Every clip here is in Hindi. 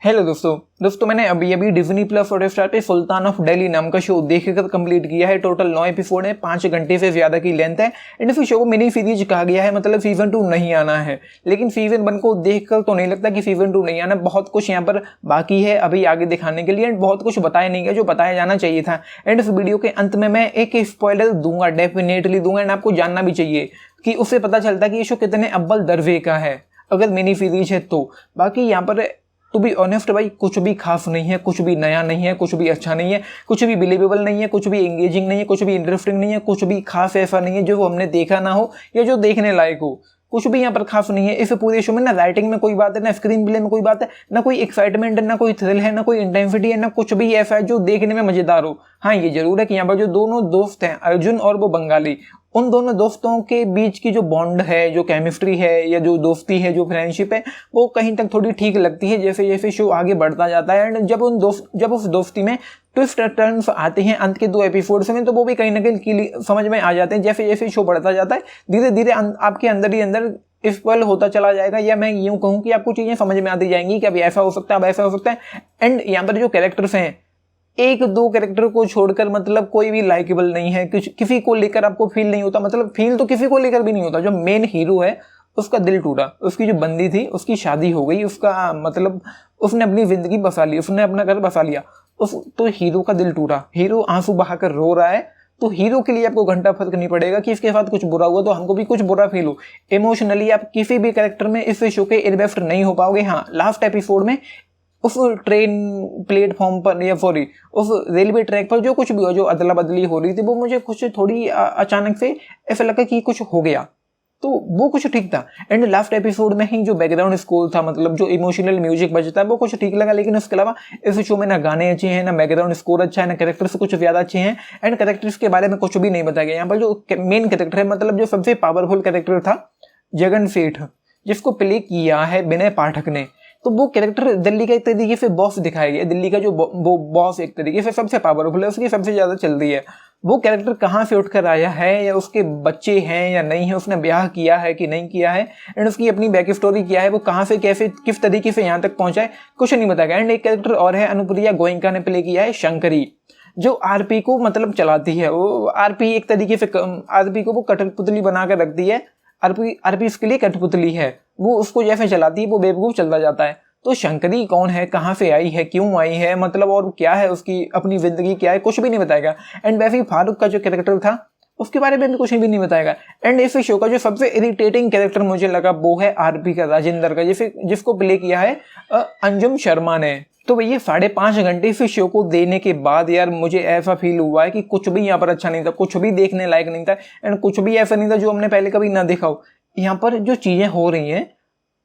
हेलो दोस्तों मैंने अभी डिज्नी प्लस हॉटस्टार पे सुल्तान ऑफ दिल्ली नाम का शो देखकर कंप्लीट किया है। टोटल 9 एपिसोड है, 5 घंटे से ज्यादा की लेंथ है। एंड इस शो को मिनी सीरीज कहा गया है, मतलब सीजन 2 नहीं आना है। लेकिन सीजन 1 को देखकर तो नहीं लगता कि सीजन 2 नहीं आना। बहुत कुछ यहाँ पर बाकी है अभी आगे दिखाने के लिए, एंड बहुत कुछ बताया नहीं गया जो बताया जाना चाहिए था। एंड इस वीडियो के अंत में मैं एक स्पॉइलर दूंगा, डेफिनेटली दूंगा, एंड आपको जानना भी चाहिए कि उससे पता चलता है कि ये शो कितने अव्वल दर्जे का है अगर मिनी सीरीज है तो। बाकी यहाँ पर टू बी ऑनेस्ट भाई कुछ भी खास नहीं है, कुछ भी नया नहीं है, कुछ भी अच्छा नहीं है, कुछ भी बिलीवेबल नहीं है, कुछ भी एंगेजिंग नहीं है, कुछ भी इंटरेस्टिंग नहीं है, कुछ भी खास ऐसा नहीं है जो हमने देखा ना हो या जो देखने लायक हो। कुछ भी यहाँ पर खास नहीं है इस पूरे शो में। ना राइटिंग में कोई बात है, ना स्क्रीन प्ले में कोई बात है, ना कोई एक्साइटमेंट है, ना कोई थ्रिल है, ना कोई इंटेंसिटी है, ना कुछ भी ऐसा है जो देखने में मजेदार हो। हाँ, ये जरूर है कि यहाँ पर जो दोनों दोस्त हैं, अर्जुन और वो बंगाली, उन दोनों दोस्तों के बीच की जो बॉन्ड है, जो केमिस्ट्री है या जो दोस्ती है, जो फ्रेंडशिप है, वो कहीं तक थोड़ी ठीक लगती है जैसे जैसे शो आगे बढ़ता जाता है। एंड जब उस दोस्ती में ट्विस्ट टर्न्स आते हैं अंत के 2 एपिसोड्स में, तो वो भी कहीं ना कहीं समझ में आ जाते हैं। जैसे जैसे शो बढ़ता जाता है धीरे धीरे आपके अंदर ही अंदर स्पॉइल होता चला जाएगा, या मैं यूं कहूँ कि आपको चीजें समझ में आती जाएंगी कि अब ऐसा हो सकता है, अब ऐसा हो सकता है। एंड यहाँ पर जो कैरेक्टर्स हैं, 1-2 कैरेक्टर को छोड़कर मतलब कोई भी लाइकेबल नहीं है। किसी को लेकर आपको फील नहीं होता, मतलब फील तो किसी को लेकर भी नहीं होता। जो मेन हीरो है उसका दिल टूटा, उसकी जो बंदी थी उसकी शादी हो गई, उसका मतलब उसने अपनी जिंदगी बसा ली, उसने अपना घर बसा लिया, तो हीरो का दिल टूटा, हीरो आंसू बहाकर रो रहा है। तो हीरो के लिए आपको घंटा फर्क नहीं पड़ेगा कि इसके साथ कुछ बुरा हुआ तो हमको भी कुछ बुरा फील हो। इमोशनली आप किसी भी कैरेक्टर में इस शो के इन्वेस्ट नहीं हो पाओगे। हाँ, लास्ट एपिसोड में उस ट्रेन प्लेटफॉर्म पर या सॉरी उस रेलवे ट्रैक पर जो कुछ भी हुआ, जो अदला बदली हो रही थी, वो मुझे कुछ थोड़ी अचानक से ऐसा लगा कि कुछ हो गया, तो वो कुछ ठीक था। एंड लास्ट एपिसोड में ही जो बैकग्राउंड स्कोर था, मतलब जो इमोशनल म्यूजिक बजता है, वो कुछ ठीक लगा। लेकिन उसके अलावा इस शो में ना गाने अच्छे हैं, ना बैकग्राउंड स्कोर अच्छा है, ना कैरेक्टर्स कुछ ज्यादा अच्छे हैं, एंड कैरेक्टर्स के बारे में कुछ भी नहीं बताया गया। यहाँ पर जो मेन कैरेक्टर है, मतलब जो सबसे पावरफुल कैरेक्टर था, जगन सेठ, जिसको प्ले किया है विनय पाठक ने, तो वो कैरेक्टर दिल्ली का एक तरीके से बॉस दिखाया गया। दिल्ली का जो वो बॉस एक तरीके से सबसे पावरफुल है, उसकी सबसे ज्यादा चल रही है। वो कैरेक्टर कहाँ से उठकर आया है, या उसके बच्चे हैं या नहीं है, उसने ब्याह किया है कि नहीं किया है, एंड उसकी अपनी बैक स्टोरी क्या है, वो कहाँ से कैसे किस तरीके से यहाँ तक पहुंचा है, कुछ नहीं बताया गया। एंड एक कैरेक्टर और है, अनुप्रिया गोयनका ने प्ले किया है शंकरी, जो आरपी को मतलब चलाती है। वो आरपी एक तरीके से आरपी को वो कठपुतली बना कर रखती है। आरपी इसके लिए कठपुतली है, वो उसको जैसे चलाती है वो बेवकूफ चलता जाता है। तो शंकरी कौन है, कहाँ से आई है, क्यों आई है, मतलब और क्या है उसकी अपनी जिंदगी क्या है, कुछ भी नहीं बताएगा। एंड वैसे ही फारूक का जो कैरेक्टर था उसके बारे में भी कुछ भी नहीं बताएगा। एंड इस शो का जो सबसे इरिटेटिंग कैरेक्टर मुझे लगा वो है आरपी का, राजेंद्र का, जिसको प्ले किया है अंजुम शर्मा ने। तो भैया 5.5 घंटे इस शो को देने के बाद यार मुझे ऐसा फील हुआ है कि कुछ भी यहाँ पर अच्छा नहीं था, कुछ भी देखने लायक नहीं था, एंड कुछ भी ऐसा नहीं था जो हमने पहले कभी ना देखा हो। यहाँ पर जो चीजें हो रही हैं,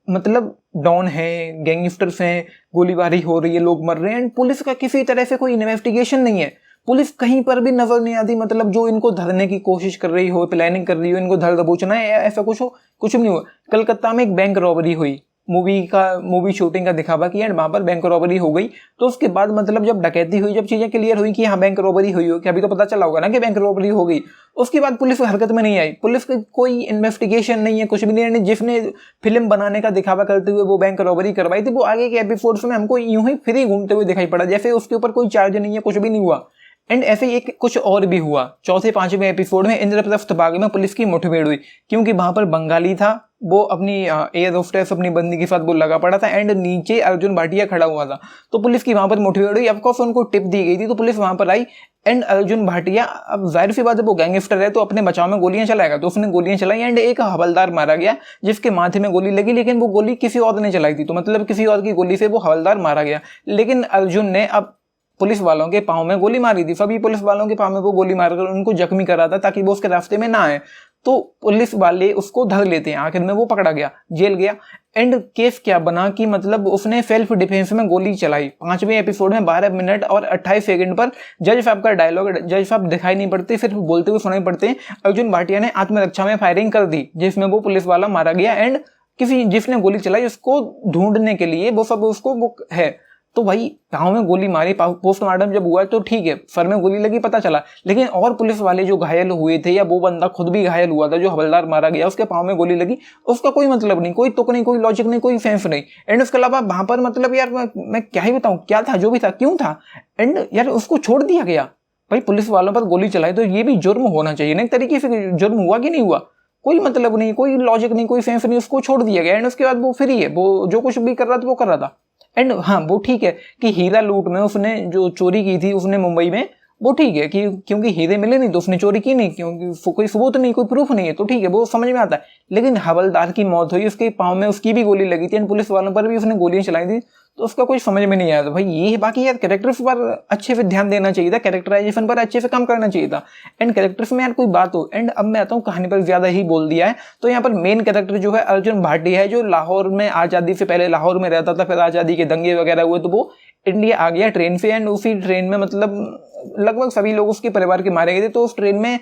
मतलब डॉन है, गैंगस्टर्स हैं, गोलीबारी हो रही है, लोग मर रहे हैं, एंड पुलिस का किसी तरह से कोई इन्वेस्टिगेशन नहीं है। पुलिस कहीं पर भी नजर नहीं आती, मतलब जो इनको धरने की कोशिश कर रही हो, प्लानिंग कर रही हो, इनको धर दबोचना है, ऐसा कुछ हो, कुछ भी नहीं हुआ। कलकत्ता में एक बैंक रॉबरी हुई, मूवी शूटिंग का दिखावा किया, एंड वहां पर बैंक रॉबरी हो गई। तो उसके बाद मतलब जब डकैती हुई, जब चीजें क्लियर हुई कि हाँ बैंक रॉबरी हुई हो, कि अभी तो पता चला होगा ना कि बैंक रॉबरी हो गई, उसके बाद पुलिस हरकत में नहीं आई। पुलिस की कोई इन्वेस्टिगेशन नहीं है, कुछ भी नहीं है। जिसने फिल्म बनाने का दिखावा करते हुए वो बैंक रॉबरी करवाई थी, वो आगे के एपिसोड्स में हमको यूं ही फ्री घूमते हुए दिखाई पड़ा, जैसे उसके ऊपर कोई चार्ज नहीं है, कुछ भी नहीं हुआ। एंड ऐसे ही एक कुछ और भी हुआ। 4-5वें एपिसोड में इंद्रप्रस्थ बाग में पुलिस की मुठभेड़ हुई, क्योंकि वहां पर बंगाली था, वो अपनी एयर होस्टेस अपनी बंदी के साथ वो लगा पड़ा था, एंड नीचे अर्जुन भाटिया खड़ा हुआ था। तो पुलिस की वहां पर मुठभेड़ हुई। ऑफकोर्स उनको टिप दी गई थी, तो पुलिस वहां पर आई, एंड अर्जुन भाटिया, अब जाहिर सी बात है वो गैंगस्टर है तो अपने बचाव में गोलियां चलाएगा, तो उसने गोलियां चलाई, एंड एक हवलदार मारा गया जिसके माथे में गोली लगी, लेकिन वो गोली किसी और ने चलाई थी, तो मतलब किसी और की गोली से वो हवलदार मारा गया। लेकिन अर्जुन ने अब पुलिस वालों के पाँव में गोली मारी थी, सभी पुलिस वालों के पाँव में वो गोली मारकर उनको जख्मी करा था ताकि वो उसके रास्ते में ना आए। तो पुलिस वाले उसको धर लेते हैं, आखिर में वो पकड़ा गया, जेल गया। एंड केस क्या बना कि मतलब उसने सेल्फ डिफेंस में गोली चलाई। 5वें एपिसोड में 12 मिनट और 28 सेकंड पर जज साहब का डायलॉग, जज साहब दिखाई नहीं पड़ते, सिर्फ बोलते हुए सुनाई पड़ते हैं। अर्जुन भाटिया ने आत्मरक्षा में फायरिंग कर दी, जिसमें वो पुलिस वाला मारा गया, एंड जिसने गोली चलाई उसको ढूंढने के लिए वो सब उसको है। तो भाई पाँव में गोली मारी, पोस्टमार्टम जब हुआ तो ठीक है, सर में गोली लगी पता चला, लेकिन और पुलिस वाले जो घायल हुए थे या वो बंदा खुद भी घायल हुआ था जो हवलदार मारा गया, उसके पाँव में गोली लगी, उसका कोई मतलब नहीं, कोई तुक नहीं, कोई लॉजिक नहीं, कोई सेंस नहीं। एंड उसके अलावा वहां पर मतलब यार मैं क्या ही बताऊं, क्या था जो भी था, क्यों था, एंड यार उसको छोड़ दिया गया। भाई पुलिस वालों पर गोली चलाई तो ये भी जुर्म होना चाहिए ना, एक तरीके से जुर्म हुआ कि नहीं हुआ, कोई मतलब नहीं, कोई लॉजिक नहीं, कोई सेंस नहीं, उसको छोड़ दिया गया। एंड उसके बाद वो फ्री है, वो जो कुछ भी कर रहा था वो कर रहा था। एंड हाँ वो ठीक है कि हीरा लूट में उसने जो चोरी की थी उसने मुंबई में, वो ठीक है कि क्योंकि हीरे मिले नहीं तो उसने चोरी की नहीं, क्योंकि कोई सबूत नहीं, कोई प्रूफ नहीं है, तो ठीक है वो समझ में आता है। लेकिन हवलदार की मौत हुई, उसके पाँव में उसकी भी गोली लगी थी एंड पुलिस वालों पर भी उसने गोलियां चलाई थी, तो उसका कुछ समझ में नहीं आया था भाई ये है। बाकी यार कैरेक्टर्स पर अच्छे से ध्यान देना चाहिए था, कैरेक्टराइजेशन पर अच्छे से काम करना चाहिए था, एंड कैरेक्टर्स में यार कोई बात हो। एंड अब मैं आता हूँ कहानी पर ज्यादा ही बोल दिया है, तो यहाँ पर मेन कैरेक्टर जो है अर्जुन भाटिया है, जो लाहौर में आज़ादी से पहले लाहौर में रहता था, फिर आज़ादी के दंगे वगैरह हुए तो वो इंडिया आ गया ट्रेन से, एंड उसी ट्रेन में मतलब लगभग सभी लोग उसके परिवार के मारे गए थे। तो उस ट्रेन में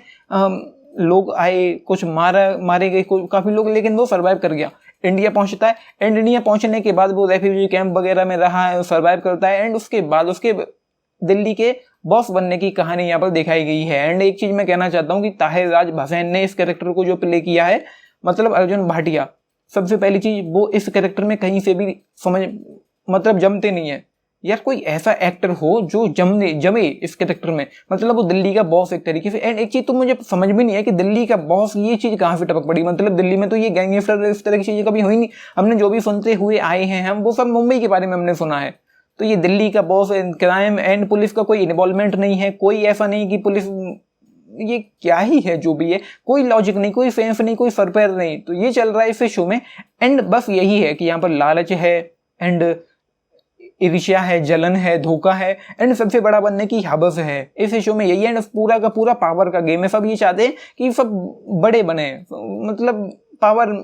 लोग आए, कुछ मारे गए काफी लोग, लेकिन वो सर्वाइव कर गया, इंडिया पहुंचता है। एंड इंडिया पहुंचने के बाद वो रेफ्यूजी कैंप वगैरह में रहा है, सर्वाइव करता है, एंड उसके बाद उसके दिल्ली के बॉस बनने की कहानी यहाँ पर दिखाई गई है। एंड एक चीज मैं कहना चाहता हूँ कि ताहिर राज भसैन ने इस कैरेक्टर को जो प्ले किया है, मतलब अर्जुन भाटिया, सबसे पहली चीज वो इस कैरेक्टर में कहीं से भी मतलब जमते नहीं है। यार कोई ऐसा एक्टर हो जो जमे इस कैरेक्टर में, मतलब वो दिल्ली का बॉस एक तरीके से। एंड एक चीज तो मुझे समझ में नहीं है कि दिल्ली का बॉस ये चीज कहाँ से टपक पड़ी, मतलब दिल्ली में तो ये गैंगस्टर इस तरह की चीजें कभी हुई नहीं, हमने जो भी सुनते हुए आए हैं हम वो सब मुंबई के बारे में हमने सुना है। तो ये दिल्ली का बॉस, क्राइम एंड पुलिस का कोई इन्वॉल्वमेंट नहीं है, कोई ऐसा नहीं कि पुलिस, ये क्या ही है जो भी है, कोई लॉजिक नहीं, कोई सेंस नहीं, कोई सरपैर नहीं, तो ये चल रहा है इस शो में। एंड बस यही है कि यहाँ पर लालच है एंड ईर्ष्या है, जलन है, धोखा है, एंड सबसे बड़ा बनने की हवस है इस शो में, यही है। एंड पूरा का पूरा पावर का गेम है, सब ये चाहते हैं कि सब बड़े बने, मतलब पावर,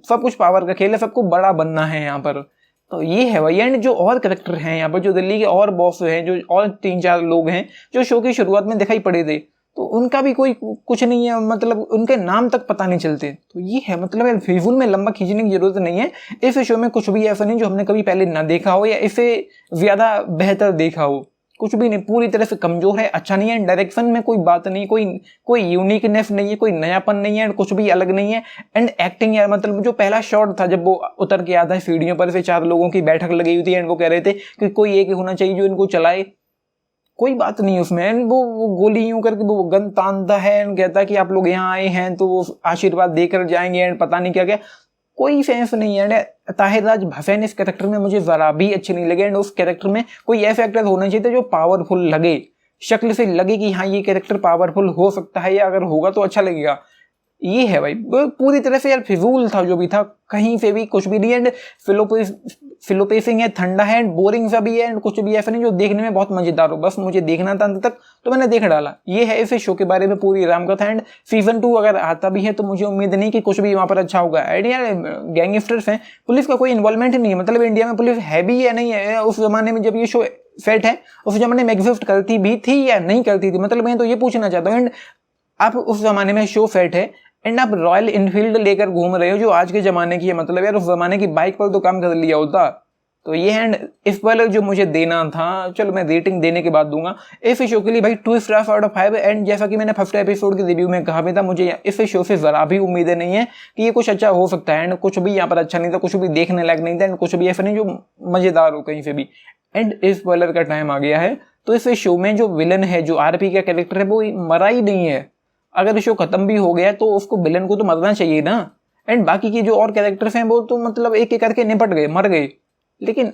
सब कुछ पावर का खेल है, सबको बड़ा बनना है यहाँ पर। तो ये है भाई। एंड जो और करेक्टर हैं यहाँ पर, जो दिल्ली के और बॉस हैं, जो और 3-4 लोग हैं जो शो की शुरुआत में दिखाई पड़े थे, तो उनका भी कोई कुछ नहीं है, मतलब उनके नाम तक पता नहीं चलते। तो ये है, मतलब यार फिजूल में लंबा खींचने की जरूरत नहीं है, इस शो में कुछ भी ऐसा नहीं जो हमने कभी पहले ना देखा हो या इसे ज्यादा बेहतर देखा हो, कुछ भी नहीं, पूरी तरह से कमजोर है, अच्छा नहीं है। डायरेक्शन में कोई बात नहीं, कोई यूनिकनेस नहीं है, कोई नयापन नहीं है, कुछ भी अलग नहीं है। एंड एक्टिंग यार, मतलब जो पहला शॉट था जब वो उतर के आता है सीढ़ियों पर से, 4 लोगों की बैठक लगी हुई थी एंड वो कह रहे थे कि कोई एक होना चाहिए जो इनको चलाए, कोई बात नहीं उसमें। वो गोली यूं करके वो गन तानता है एंड कहता है कि आप लोग यहाँ आए हैं तो वो आशीर्वाद देकर जाएंगे एंड पता नहीं क्या क्या, कोई सेंस नहीं है। ताहिर राज भसैन इस कैरेक्टर में मुझे जरा भी अच्छे नहीं लगे। एंड उस कैरेक्टर में कोई ऐसा एक्टर होना चाहिए था जो पावरफुल लगे, शक्ल से लगे कि हाँ ये कैरेक्टर पावरफुल हो सकता है, या अगर होगा तो अच्छा लगेगा। ये है भाई, पूरी तरह से यार फिजूल था जो भी था, कहीं से भी कुछ भी नहीं। एंड फिलो पेसिंग है, ठंडा है एंड बोरिंग सा भी है, एंड कुछ भी ऐसा नहीं जो देखने में बहुत मजेदार हो, बस मुझे देखना था अंत तक तो मैंने देख डाला। ये है इस शो के बारे में पूरी रामकथा। एंड सीजन 2 अगर आता भी है तो मुझे उम्मीद नहीं कि कुछ भी वहां पर अच्छा होगा। आइडिया गैंगस्टर्स हैं, पुलिस का कोई इन्वॉल्वमेंट नहीं है, मतलब इंडिया में पुलिस है भी या नहीं है, उस जमाने में जब ये शो सेट है उस जमाने में एग्जिस्ट करती भी थी या नहीं करती थी, मतलब मैं तो ये पूछना चाहता हूँ। एंड आप उस जमाने में शो सेट है एंड आप रॉयल इनफील्ड लेकर घूम रहे हो जो आज के जमाने की है, मतलब यार उस जमाने की बाइक पर तो काम कर लिया होता। तो ये एंड इस पर जो मुझे देना था, चलो मैं रेटिंग देने के बाद दूंगा इस शो के लिए भाई 2 स्टार्स आउट ऑफ 5। एंड जैसा कि मैंने फर्स्ट एपिसोड के रिव्यू में कहा भी था, मुझे इस शो से जरा भी उम्मीदें नहीं है कि ये कुछ अच्छा हो सकता है। एंड कुछ भी यहाँ पर अच्छा नहीं था, कुछ भी देखने लायक नहीं था, एंड कुछ भी ऐसा नहीं जो मजेदार हो कहीं से भी। एंड इस स्पॉइलर का टाइम आ गया है, तो इस शो में जो विलन है, जो आरपी का कैरेक्टर है, वो मरा ही नहीं है। अगर शो खत्म भी हो गया तो उसको विलन को तो मरना चाहिए ना। एंड बाकी के जो और कैरेक्टर्स हैं वो तो मतलब एक एक करके निपट गए, मर गए, लेकिन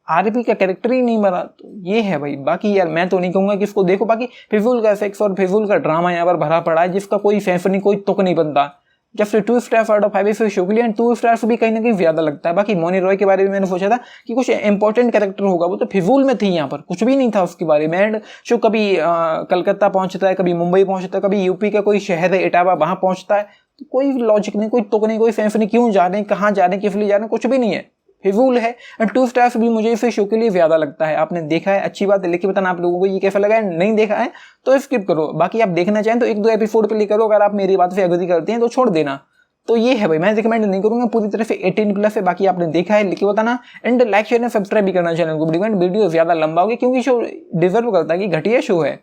आरपी का कैरेक्टर ही नहीं मरा। तो ये है भाई। बाकी यार मैं तो नहीं कहूंगा कि इसको देखो, बाकी फिजूल का सेक्स और फिजूल का ड्रामा यहाँ पर भरा पड़ा है जिसका कोई सेंस नहीं, कोई तुक नहीं बनता। जब से 2 स्टार्स आउट ऑफ 5 इस शो के लिए, 2 स्टार्स भी कहीं ना कहीं ज्यादा लगता है। बाकी मोनी रॉय के बारे में मैंने सोचा था कि कुछ इंपॉर्टेंट कैरेक्टर होगा, वो तो फिजूल में थी, यहाँ पर कुछ भी नहीं था उसके बारे में। एंड शो कभी कलकत्ता पहुंचता है, कभी मुंबई पहुंचता है, कभी यूपी का कोई शहर है इटावा, वहां पहुंचता है, तो कोई लॉजिक नहीं, कोई तुक नहीं, कोई सेंस नहीं, क्यों जा रहे हैं, कहाँ जा रहे हैं, किस लिए जा रहे हैं, कुछ भी नहीं है, फिजूल है। एंड 2 स्टार्स भी मुझे इस शो के लिए ज्यादा लगता है। आपने देखा है अच्छी बात है, लेकिन बताना आप लोगों को ये कैसा लगा है। नहीं देखा है तो स्किप करो, बाकी आप देखना चाहें तो 1-2 एपिसोड पे ले करो, अगर आप मेरी बात से एग्री करते हैं तो छोड़ देना। तो ये है भाई, मैं रिकमेंड नहीं करूंगा, पूरी तरह से 18+ है। बाकी आपने देखा है, लिख के बताना। And like share and subscribe भी करना चैनल को। वीडियो ज्यादा लंबा हो गया क्योंकि शो डिजर्व करता है कि घटिया शो है।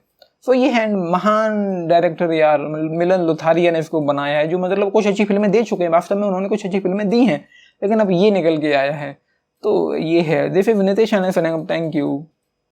तो ये है महान डायरेक्टर यार मिलन लुथारिया ने इसको बनाया है, जो मतलब कुछ अच्छी फिल्में दे चुके हैं, वास्तव में उन्होंने कुछ अच्छी फिल्में दी हैं, लेकिन अब ये निकल के आया है। तो ये है, this is Nitesh, thank you.